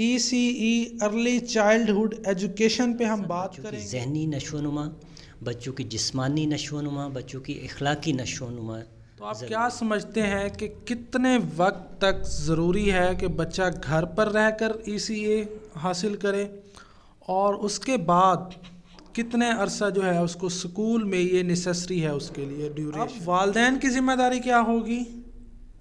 ECE early childhood education پہ ہم بات بچوں کریں کی گے۔ ذہنی نشو و نما، بچوں کی جسمانی نشو و نما، بچوں کی اخلاقی نشو و نما۔ تو آپ کیا سمجھتے ہیں کہ کتنے وقت تک ضروری ہے کہ بچہ گھر پر رہ کر ECE حاصل کرے، اور اس کے بعد کتنے عرصہ جو ہے اس کو اسکول میں یہ نیسیسری ہے اس کے لیے ڈیوریشن؟ اب والدین کی ذمہ داری کیا ہوگی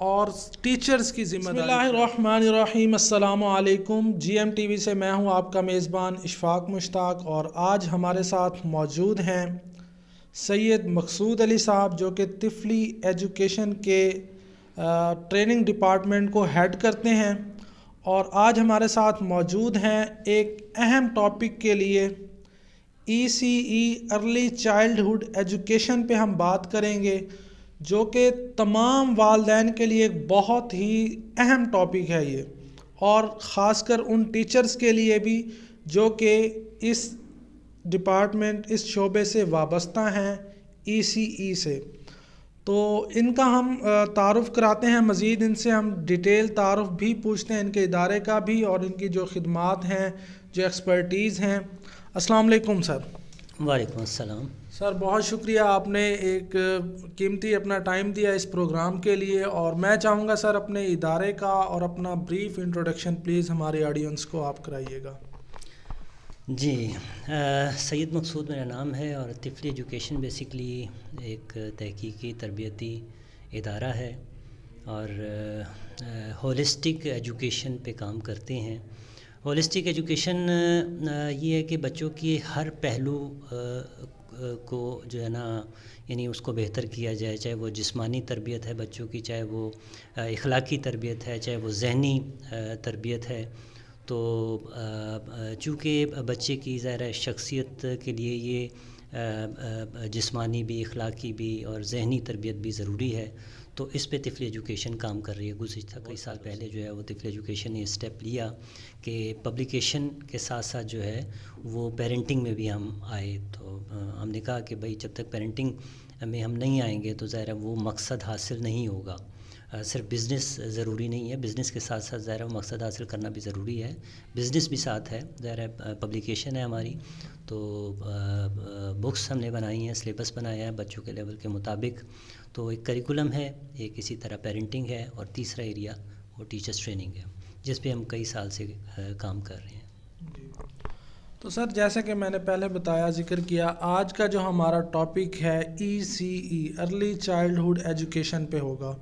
اور ٹیچرز کی ذمہ داری؟ بسم اللہ الرحمن الرحیم، السلام علیکم۔ GM TV سے میں ہوں آپ کا میزبان اشفاق مشتاق، اور آج ہمارے ساتھ موجود ہیں سید مقصود علی صاحب، جو کہ طفلی ایجوکیشن کے ٹریننگ ڈپارٹمنٹ کو ہیڈ کرتے ہیں، اور آج ہمارے ساتھ موجود ہیں ایک اہم ٹاپک کے لیے ECE ارلی چائلڈہڈ ایجوکیشن پہ ہم بات کریں گے، جو کہ تمام والدین کے لیے ایک بہت ہی اہم ٹاپک ہے یہ، اور خاص کر ان ٹیچرز کے لیے بھی جو کہ اس ڈپارٹمنٹ، اس شعبے سے وابستہ ہیں ECE سے۔ تو ان کا ہم تعارف کراتے ہیں، مزید ان سے ہم ڈیٹیل تعارف بھی پوچھتے ہیں، ان کے ادارے کا بھی اور ان کی جو خدمات ہیں، جو ایکسپرٹیز ہیں۔ السلام علیکم سر۔ وعلیکم السلام سر، بہت شکریہ، آپ نے ایک قیمتی اپنا ٹائم دیا اس پروگرام کے لیے، اور میں چاہوں گا سر اپنے ادارے کا اور اپنا بریف انٹروڈکشن پلیز ہمارے آڈینس کو آپ کرائیے گا۔ جی، سید مقصود میرا نام ہے، اور طفلی ایجوکیشن بیسیکلی ایک تحقیقی تربیتی ادارہ ہے، اور ہولسٹک ایجوکیشن پہ کام کرتے ہیں۔ ہولسٹک ایجوکیشن یہ ہے کہ بچوں کی ہر پہلو کو جو ہے نا، یعنی اس کو بہتر کیا جائے، چاہے وہ جسمانی تربیت ہے بچوں کی، چاہے وہ اخلاقی تربیت ہے، چاہے وہ ذہنی تربیت ہے۔ تو چونکہ بچے کی ظاہر شخصیت کے لیے یہ جسمانی بھی، اخلاقی بھی اور ذہنی تربیت بھی ضروری ہے، تو اس پہ طفلی ایجوکیشن کام کر رہی ہے۔ گزشتہ کئی سال پہلے جو ہے وہ طفلی ایجوکیشن نے اسٹیپ لیا کہ پبلیکیشن کے ساتھ ساتھ جو ہے وہ پیرنٹنگ میں بھی ہم آئے۔ تو ہم نے کہا کہ بھائی جب تک پیرنٹنگ میں ہم نہیں آئیں گے تو ظاہر وہ مقصد حاصل نہیں ہوگا۔ صرف بزنس ضروری نہیں ہے، بزنس کے ساتھ ساتھ ظاہر مقصد حاصل کرنا بھی ضروری ہے، بزنس بھی ساتھ ہے۔ ظاہر پبلیکیشن ہے ہماری، تو بکس ہم نے بنائی ہیں، سلیبس بنایا ہے بچوں کے لیول کے مطابق، تو ایک کریکولم ہے، ایک اسی طرح پیرنٹنگ ہے، اور تیسرا ایریا وہ ٹیچرس ٹریننگ ہے، جس پہ ہم کئی سال سے کام کر رہے ہیں۔ تو سر، جیسے کہ میں نے پہلے بتایا، ذکر کیا، آج کا جو ہمارا ٹاپک ہے ECE ارلی چائلڈہڈ ایجوکیشن پہ ہوگا۔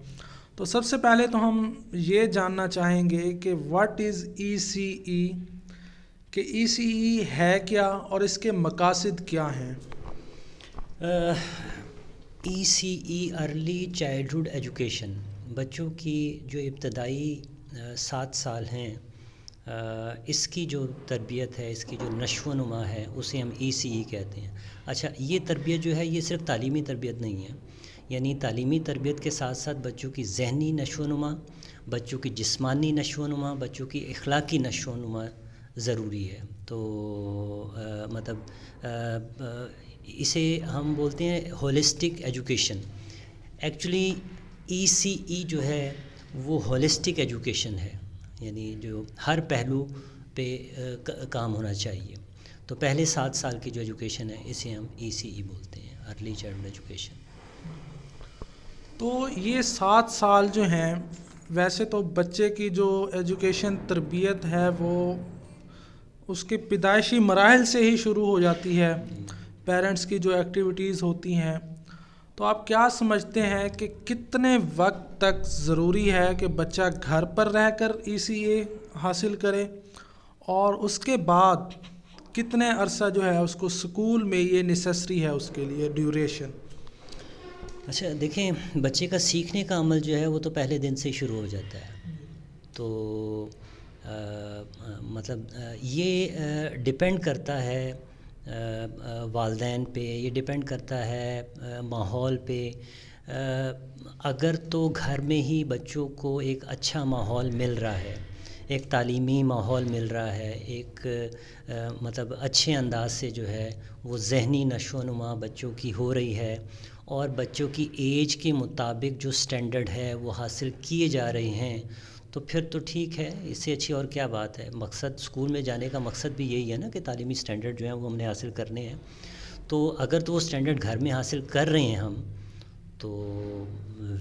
تو سب سے پہلے تو ہم یہ جاننا چاہیں گے کہ واٹ از ECE، کہ ECE ہے کیا اور اس کے مقاصد کیا ہیں؟ ECE ارلی چائلڈہڈ ایجوکیشن بچوں کی جو ابتدائی 7 سال ہیں، اس کی جو تربیت ہے، اس کی جو نشو و نما ہے، اسے ہم ECE کہتے ہیں۔ اچھا، یہ تربیت جو ہے یہ صرف تعلیمی تربیت نہیں ہے، یعنی تعلیمی تربیت کے ساتھ ساتھ بچوں کی ذہنی نشو و نما، بچوں کی جسمانی نشو و نما، بچوں کی اخلاقی نشو و نما ضروری ہے۔ تو اسے ہم بولتے ہیں ہولسٹک ایجوکیشن۔ ایکچولی ECE جو ہے وہ ہولسٹک ایجوکیشن ہے، یعنی جو ہر پہلو پہ کام ہونا چاہیے۔ تو پہلے 7 سال کی جو ایجوکیشن ہے اسے ہم ECE بولتے ہیں، ارلی چائلڈ ایجوکیشن۔ تو یہ 7 سال جو ہیں، ویسے تو بچے کی جو ایجوکیشن تربیت ہے وہ اس کے پیدائشی مراحل سے ہی شروع ہو جاتی ہے، پیرنٹس کی جو ایکٹیویٹیز ہوتی ہیں۔ تو آپ کیا سمجھتے ہیں کہ کتنے وقت تک ضروری ہے کہ بچہ گھر پر رہ کر ECE حاصل کرے، اور اس کے بعد کتنے عرصہ جو ہے اس کو اسکول میں یہ نیسیسری ہے اس کے لیے ڈیوریشن؟ اچھا دیکھیں، بچے کا سیکھنے کا عمل جو ہے وہ تو پہلے دن سے ہی شروع ہو جاتا ہے۔ تو یہ ڈیپینڈ کرتا ہے والدین پہ، یہ ڈیپینڈ کرتا ہے ماحول پہ۔ اگر تو گھر میں ہی بچوں کو ایک اچھا ماحول مل رہا ہے، ایک تعلیمی ماحول مل رہا ہے، ایک اچھے انداز سے جو ہے وہ ذہنی نشو و نما بچوں کی ہو رہی ہے، اور بچوں کی ایج کے مطابق جو سٹینڈرڈ ہے وہ حاصل کیے جا رہے ہیں، تو پھر تو ٹھیک ہے، اس سے اچھی اور کیا بات ہے. مقصد اسکول میں جانے کا مقصد بھی یہی ہے نا کہ تعلیمی اسٹینڈرڈ جو ہیں وہ ہم نے حاصل کرنے ہیں. تو اگر تو وہ اسٹینڈرڈ گھر میں حاصل کر رہے ہیں ہم تو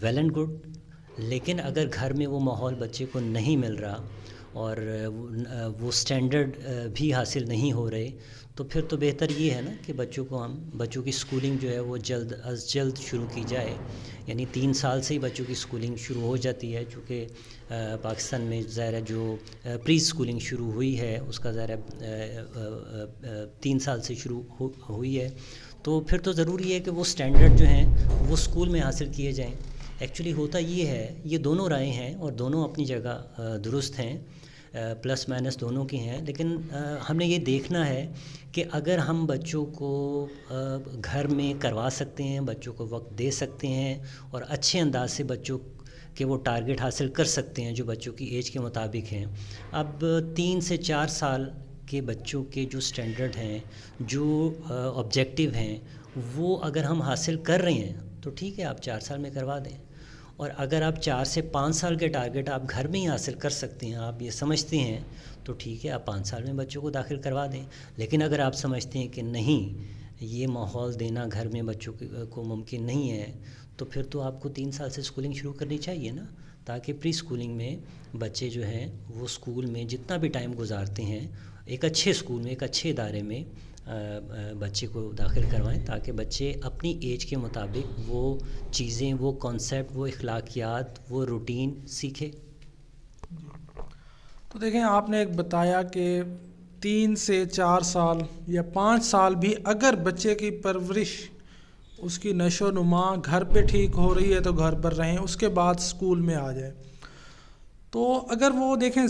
ویل اینڈ گڈ. لیکن اگر گھر میں وہ ماحول بچے کو نہیں مل رہا اور وہ اسٹینڈرڈ بھی حاصل نہیں ہو رہے تو پھر تو بہتر یہ ہے نا کہ بچوں کی اسکولنگ جو ہے وہ جلد از جلد شروع کی جائے. یعنی 3 سال سے ہی بچوں کی اسکولنگ شروع ہو جاتی ہے، چونکہ پاکستان میں ظاہر ہے جو پری اسکولنگ شروع ہوئی ہے اس کا ظاہر ہے 3 سال سے شروع ہوئی ہے. تو پھر تو ضروری ہے کہ وہ اسٹینڈرڈ جو ہیں وہ اسکول میں حاصل کیے جائیں. ایکچولی ہوتا یہ ہے، یہ دونوں رائے ہیں اور دونوں اپنی جگہ درست ہیں، پلس مائنس دونوں کی ہیں. لیکن ہم نے یہ دیکھنا ہے کہ اگر ہم بچوں کو گھر میں کروا سکتے ہیں، بچوں کو وقت دے سکتے ہیں اور اچھے انداز سے بچوں کے وہ ٹارگٹ حاصل کر سکتے ہیں جو بچوں کی ایج کے مطابق ہیں. اب 3 سے 4 سال کے بچوں کے جو سٹینڈرڈ ہیں، جو آبجیکٹیو ہیں، وہ اگر ہم حاصل کر رہے ہیں تو ٹھیک ہے، آپ 4 سال میں کروا دیں. اور اگر آپ 4 سے 5 سال کے ٹارگٹ آپ گھر میں ہی حاصل کر سکتے ہیں، آپ یہ سمجھتے ہیں تو ٹھیک ہے، آپ 5 سال میں بچوں کو داخل کروا دیں. لیکن اگر آپ سمجھتے ہیں کہ نہیں، یہ ماحول دینا گھر میں بچوں کو ممکن نہیں ہے، تو پھر تو آپ کو 3 سال سے اسکولنگ شروع کرنی چاہیے نا، تاکہ پری اسکولنگ میں بچے جو ہیں وہ اسکول میں جتنا بھی ٹائم گزارتے ہیں ایک اچھے اسکول میں، ایک اچھے ادارے میں بچے کو داخل کروائیں، تاکہ بچے اپنی ایج کے مطابق وہ چیزیں، وہ کانسیپٹ، وہ اخلاقیات، وہ روٹین سیکھے. تو دیکھیں، آپ نے ایک بتایا کہ 3 سے 4 سال یا 5 سال بھی اگر بچے کی پرورش، اس کی نشو و نما گھر پہ ٹھیک ہو رہی ہے تو گھر پر رہیں، اس کے بعد اسکول میں آ جائے. تو اگر وہ دیکھیں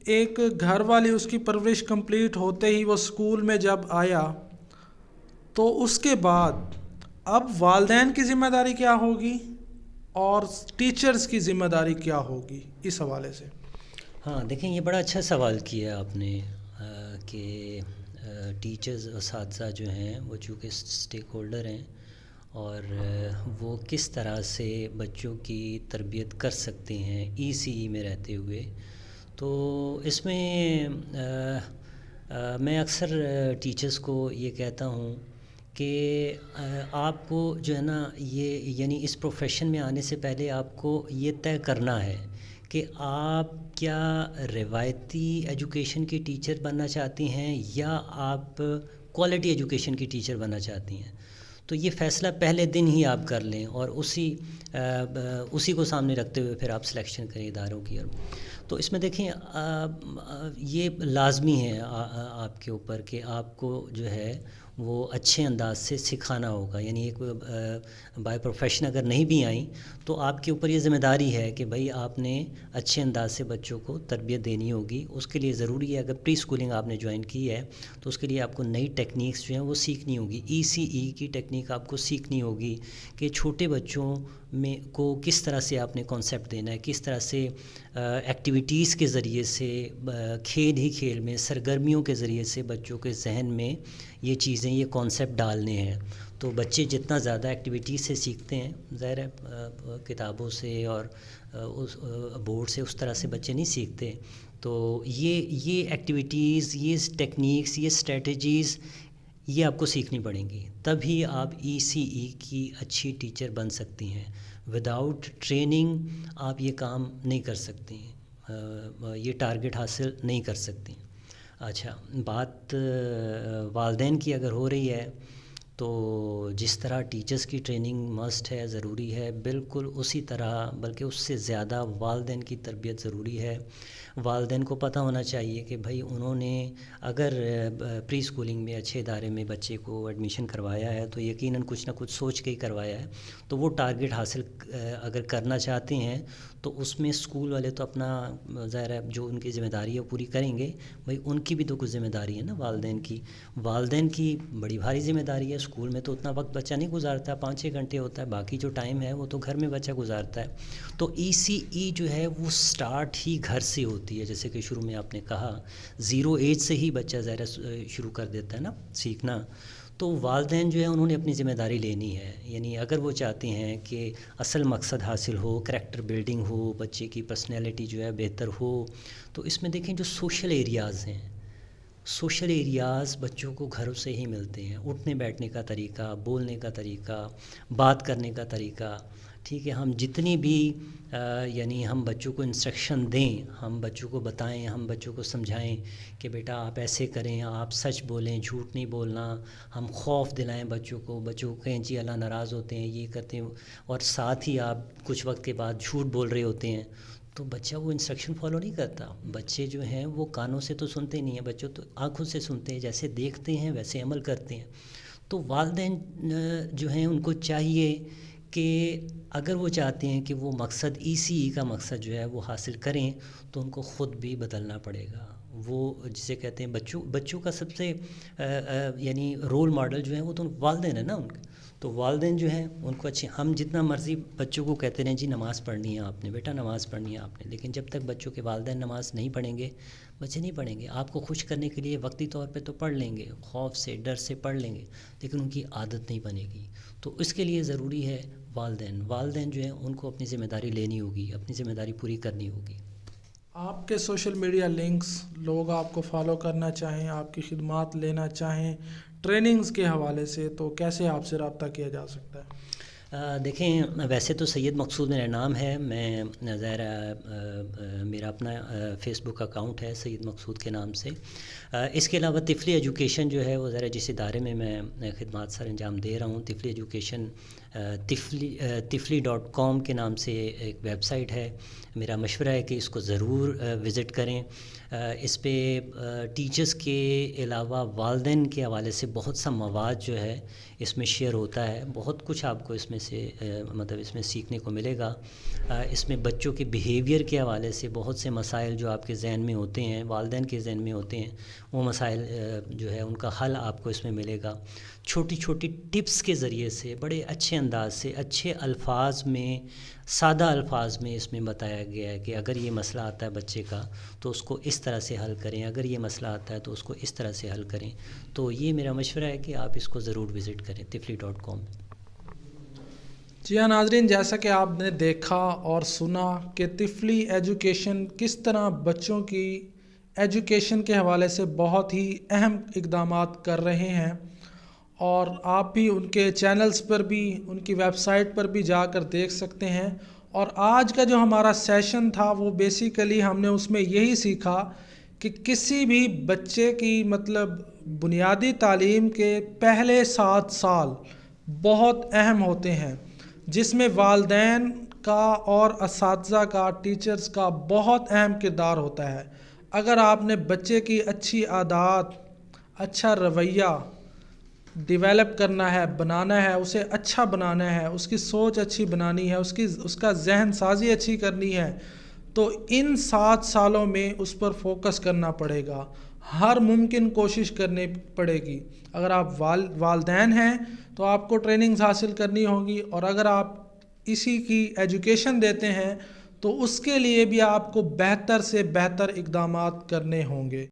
ایک گھر والی اس کی پرورش کمپلیٹ ہوتے ہی وہ اسکول میں جب آیا تو اس کے بعد اب والدین کی ذمہ داری کیا ہوگی اور ٹیچرز کی ذمہ داری کیا ہوگی اس حوالے سے؟ ہاں دیکھیں، یہ بڑا اچھا سوال کیا آپ نے کہ ٹیچرز، اساتذہ جو ہیں وہ چونکہ اسٹیک ہولڈر ہیں اور وہ کس طرح سے بچوں کی تربیت کر سکتے ہیں ای سی ای میں رہتے ہوئے. تو اس میں میں اکثر ٹیچرز کو یہ کہتا ہوں کہ آپ کو جو ہے نا، یہ یعنی اس پروفیشن میں آنے سے پہلے آپ کو یہ طے کرنا ہے کہ آپ کیا روایتی ایجوکیشن کی ٹیچر بننا چاہتی ہیں یا آپ کوالٹی ایجوکیشن کی ٹیچر بننا چاہتی ہیں. تو یہ فیصلہ پہلے دن ہی آپ کر لیں اور اسی کو سامنے رکھتے ہوئے پھر آپ سلیکشن کریں اداروں کی. تو اس میں دیکھیں، یہ لازمی ہے آپ کے اوپر کہ آپ کو جو ہے وہ اچھے انداز سے سکھانا ہوگا. یعنی ایک بائی پروفیشن اگر نہیں بھی آئیں تو آپ کے اوپر یہ ذمہ داری ہے کہ بھائی آپ نے اچھے انداز سے بچوں کو تربیت دینی ہوگی. اس کے لیے ضروری ہے، اگر پری اسکولنگ آپ نے جوائن کی ہے تو اس کے لیے آپ کو نئی ٹیکنیکس جو ہیں وہ سیکھنی ہوگی. ای سی ای کی ٹیکنیک آپ کو سیکھنی ہوگی کہ چھوٹے بچوں میں کو کس طرح سے آپ نے کانسیپٹ دینا ہے، کس طرح سے ایکٹیویٹیز کے ذریعے سے، کھیل ہی کھیل میں، سرگرمیوں کے ذریعے سے بچوں کے ذہن میں یہ چیزیں، یہ کانسیپٹ ڈالنے ہیں. تو بچے جتنا زیادہ ایکٹیویٹیز سے سیکھتے ہیں، ظاہر ہے کتابوں سے اور اس بورڈ سے اس طرح سے بچے نہیں سیکھتے. تو یہ ایکٹیویٹیز، یہ ٹیکنیکس، یہ اسٹریٹجیز یہ آپ کو سیکھنی پڑیں گی، تبھی آپ ای سی ای کی اچھی ٹیچر بن سکتی ہیں. وداؤٹ ٹریننگ آپ یہ کام نہیں کر سکتی، یہ ٹارگٹ حاصل نہیں کر سکتی. اچھا، بات والدین کی اگر ہو رہی ہے تو جس طرح ٹیچرز کی ٹریننگ مسٹ ہے، ضروری ہے، بالکل اسی طرح بلکہ اس سے زیادہ والدین کی تربیت ضروری ہے. والدین کو پتہ ہونا چاہیے کہ بھائی انہوں نے اگر پری اسکولنگ میں اچھے ادارے میں بچے کو ایڈمیشن کروایا ہے تو یقیناً کچھ نہ کچھ سوچ کے ہی کروایا ہے. تو وہ ٹارگٹ حاصل اگر کرنا چاہتے ہیں تو اس میں اسکول والے تو اپنا ظاہر ہے جو ان کی ذمہ داری ہے وہ پوری کریں گے. بھائی ان کی بھی تو کچھ ذمہ داری ہے نا، والدین کی بڑی بھاری ذمہ داری ہے. اسکول میں تو اتنا وقت بچہ نہیں گزارتا، 5-6 گھنٹے ہوتا ہے، باقی جو ٹائم ہے وہ تو گھر میں بچہ گزارتا ہے. تو ای سی ای جو ہے وہ سٹارٹ ہی گھر سے ہوتی ہے. جیسے کہ شروع میں آپ نے کہا 0 ایج سے ہی بچہ ظاہر شروع کر دیتا ہے نا سیکھنا. تو والدین جو ہے انہوں نے اپنی ذمہ داری لینی ہے. یعنی اگر وہ چاہتے ہیں کہ اصل مقصد حاصل ہو، کریکٹر بلڈنگ ہو، بچے کی پرسنالٹی جو ہے بہتر ہو، تو اس میں دیکھیں جو سوشل ایریاز ہیں، سوشل ایریاز بچوں کو گھروں سے ہی ملتے ہیں. اٹھنے بیٹھنے کا طریقہ، بولنے کا طریقہ، بات کرنے کا طریقہ. ٹھیک ہے، ہم جتنی بھی یعنی ہم بچوں کو انسٹرکشن دیں، ہم بچوں کو بتائیں، ہم بچوں کو سمجھائیں کہ بیٹا آپ ایسے کریں، آپ سچ بولیں، جھوٹ نہیں بولنا. ہم خوف دلائیں بچوں کو کہیں جی اللہ ناراض ہوتے ہیں، یہ کرتے ہیں، اور ساتھ ہی آپ کچھ وقت کے بعد جھوٹ بول رہے ہوتے ہیں، تو بچہ وہ انسٹرکشن فالو نہیں کرتا. بچے جو ہیں وہ کانوں سے تو سنتے نہیں ہیں، بچوں تو آنکھوں سے سنتے ہیں، جیسے دیکھتے ہیں ویسے عمل کرتے ہیں. تو والدین جو ہیں ان کو چاہیے کہ اگر وہ چاہتے ہیں کہ وہ مقصد ECE کا مقصد جو ہے وہ حاصل کریں، تو ان کو خود بھی بدلنا پڑے گا. وہ جسے کہتے ہیں بچوں کا سب سے یعنی رول ماڈل جو ہیں وہ تو والدین ہیں نا ان کے. تو والدین جو ہیں ان کو ہم جتنا مرضی بچوں کو کہتے رہیں جی نماز پڑھنی ہے آپ نے، بیٹا نماز پڑھنی ہے آپ نے، لیکن جب تک بچوں کے والدین نماز نہیں پڑھیں گے، بچے نہیں پڑھیں گے. آپ کو خوش کرنے کے لیے وقتی طور پہ تو پڑھ لیں گے، خوف سے ڈر سے پڑھ لیں گے، لیکن ان کی عادت نہیں بنے گی. تو اس کے لیے ضروری ہے والدین جو ہیں ان کو اپنی ذمہ داری لینی ہوگی، اپنی ذمہ داری پوری کرنی ہوگی. آپ کے سوشل میڈیا لنکس، لوگ آپ کو فالو کرنا چاہیں، آپ کی خدمات لینا چاہیں ٹریننگز کے حوالے سے، تو کیسے آپ سے رابطہ کیا جا سکتا ہے؟ دیکھیں ویسے تو سید مقصود میرا نام ہے. میں ظاہر میرا اپنا فیس بک اکاؤنٹ ہے سید مقصود کے نام سے. اس کے علاوہ طفلی ایجوکیشن جو ہے وہ ذرا جس ادارے میں میں خدمات سر انجام دے رہا ہوں، طفلی ایجوکیشن طفلی.com کے نام سے ایک ویب سائٹ ہے. میرا مشورہ ہے کہ اس کو ضرور وزٹ کریں. اس پہ ٹیچرز کے علاوہ والدین کے حوالے سے بہت سا مواد جو ہے اس میں شیئر ہوتا ہے. بہت کچھ آپ کو اس میں سے اس میں سیکھنے کو ملے گا. اس میں بچوں کے بیہیویئر کے حوالے سے بہت سے مسائل جو آپ کے ذہن میں ہوتے ہیں، والدین کے ذہن میں ہوتے ہیں، وہ مسائل جو ہے ان کا حل آپ کو اس میں ملے گا. چھوٹی چھوٹی ٹپس کے ذریعے سے بڑے اچھے انداز سے، اچھے الفاظ میں، سادہ الفاظ میں اس میں بتایا گیا ہے کہ اگر یہ مسئلہ آتا ہے بچے کا تو اس کو اس طرح سے حل کریں، اگر یہ مسئلہ آتا ہے تو اس کو اس طرح سے حل کریں. تو یہ میرا مشورہ ہے کہ آپ اس کو ضرور وزٹ کریں طفلی.com. جی ہاں ناظرین، جیسا کہ آپ نے دیکھا اور سنا کہ طفلی ایجوکیشن کس طرح بچوں کی ایجوکیشن کے حوالے سے بہت ہی اہم اقدامات کر رہے ہیں، اور آپ بھی ان کے چینلز پر بھی، ان کی ویب سائٹ پر بھی جا کر دیکھ سکتے ہیں. اور آج کا جو ہمارا سیشن تھا وہ بیسیکلی ہم نے اس میں یہی سیکھا کہ کسی بھی بچے کی بنیادی تعلیم کے پہلے 7 سال بہت اہم ہوتے ہیں، جس میں والدین کا اور اساتذہ کا، ٹیچرز کا بہت اہم کردار ہوتا ہے. اگر آپ نے بچے کی اچھی عادات، اچھا رویہ ڈیولپ کرنا ہے، بنانا ہے، اسے اچھا بنانا ہے، اس کی سوچ اچھی بنانی ہے، اس کا ذہن سازی اچھی کرنی ہے، تو ان 7 سالوں میں اس پر فوکس کرنا پڑے گا. ہر ممکن کوشش کرنی پڑے گی. اگر آپ والدین ہیں تو آپ کو ٹریننگز حاصل کرنی ہوگی، اور اگر آپ اسی کی ایجوکیشن دیتے ہیں تو اس کے لیے بھی آپ کو بہتر سے بہتر اقدامات کرنے ہوں گے.